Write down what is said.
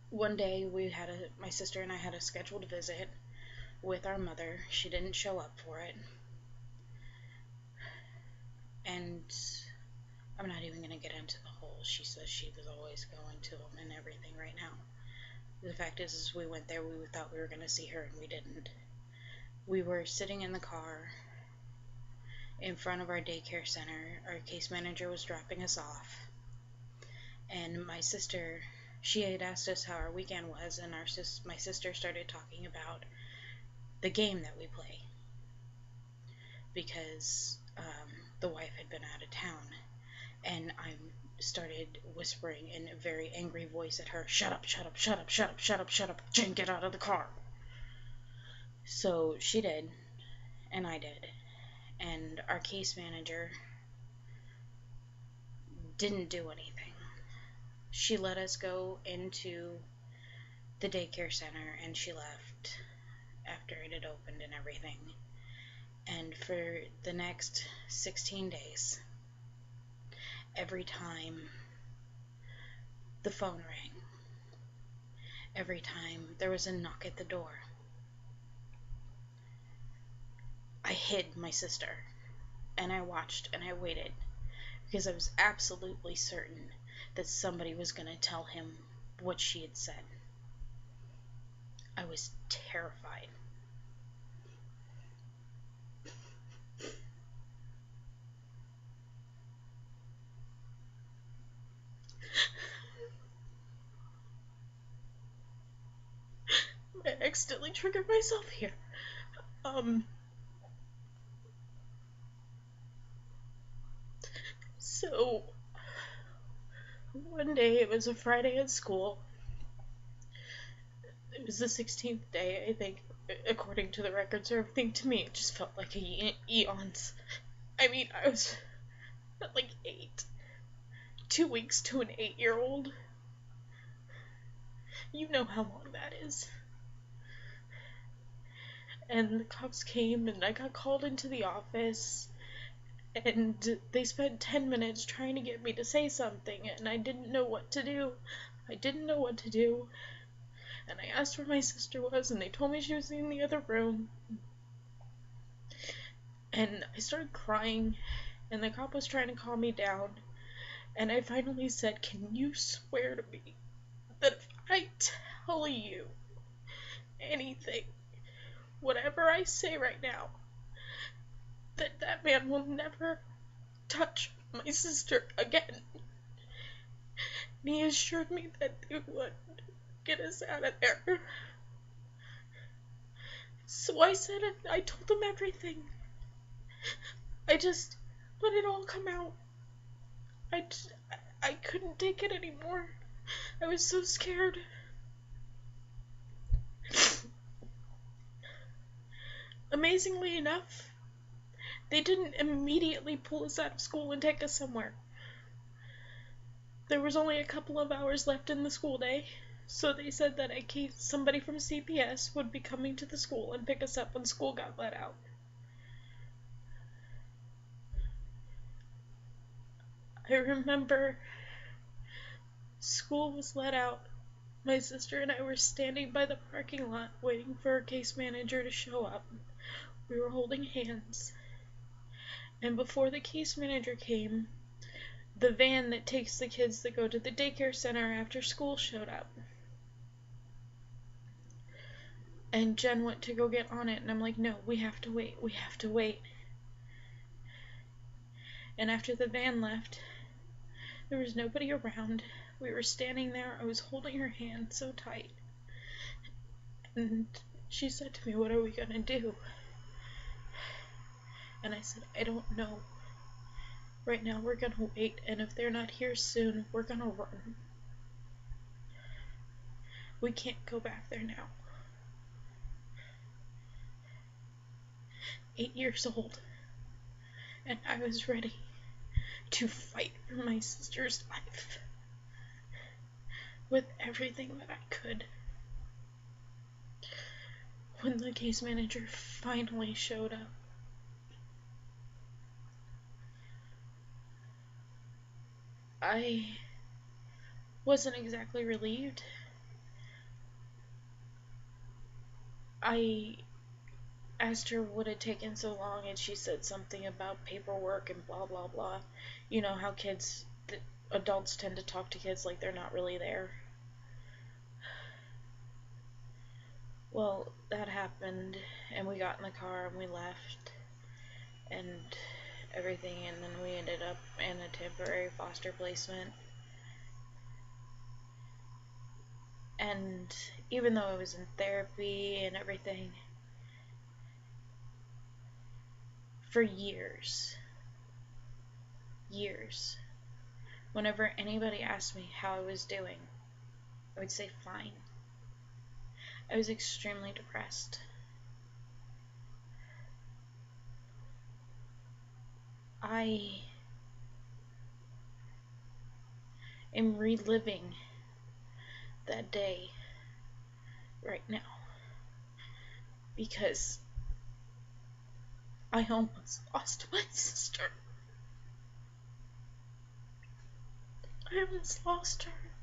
One day my sister and I had a scheduled visit with our mother. She didn't show up for it. And I'm not even going to get into the whole she says she was always going to them and everything right now. The fact is we went there, we thought we were going to see her, and we didn't. We were sitting in the car in front of our daycare center. Our case manager was dropping us off. And my sister, she had asked us how our weekend was, and my sister started talking about the game that we play. Because the wife had been out of town. And I started whispering in a very angry voice at her, "Shut up, shut up, shut up, shut up, shut up, shut up, Jen, get out of the car." So she did, and I did. And our case manager didn't do anything. She let us go into the daycare center, and she left after it had opened and everything. And for the next 16 days, every time the phone rang, every time there was a knock at the door, I hid my sister, and I watched and I waited, because I was absolutely certain that somebody was going to tell him what she had said. I was terrified. I accidentally triggered myself here. So, one day, it was a Friday at school. It was the 16th day, I think, according to the records or everything. To me, it just felt like eons. I mean, I was like 8. 2 weeks to an 8-year-old. You know how long that is. And the cops came, and I got called into the office, and they spent 10 minutes trying to get me to say something, and I didn't know what to do. And I asked where my sister was, and they told me she was in the other room. And I started crying, and the cop was trying to calm me down, and I finally said, "Can you swear to me that if I tell you anything, whatever I say right now, that man will never touch my sister again?" And he assured me that they would get us out of there. So I said it. I told him everything. I just let it all come out. I couldn't take it anymore. I was so scared. Amazingly enough, they didn't immediately pull us out of school and take us somewhere. There was only a couple of hours left in the school day, so they said that somebody from CPS would be coming to the school and pick us up when school got let out. I remember school was let out. My sister and I were standing by the parking lot waiting for our case manager to show up. We were holding hands. And before the case manager came, the van that takes the kids that go to the daycare center after school showed up. And Jen went to go get on it, and I'm like, "No, we have to wait, we have to wait." And after the van left, there was nobody around. We were standing there. I was holding her hand so tight. And she said to me, "What are we gonna do?" And I said, "I don't know. Right now we're gonna wait, and if they're not here soon, we're gonna run. We can't go back there now." 8 years old, and I was ready to fight for my sister's life with everything that I could. When the case manager finally showed up, I wasn't exactly relieved, I asked her what had taken so long, and she said something about paperwork and blah blah blah. You know how adults tend to talk to kids like they're not really there. Well, that happened, and we got in the car and we left, and everything, and then we ended up in a temporary foster placement. And even though I was in therapy and everything, for years, whenever anybody asked me how I was doing, I would say fine. I was extremely depressed. I am reliving that day right now because I almost lost my sister. I almost lost her.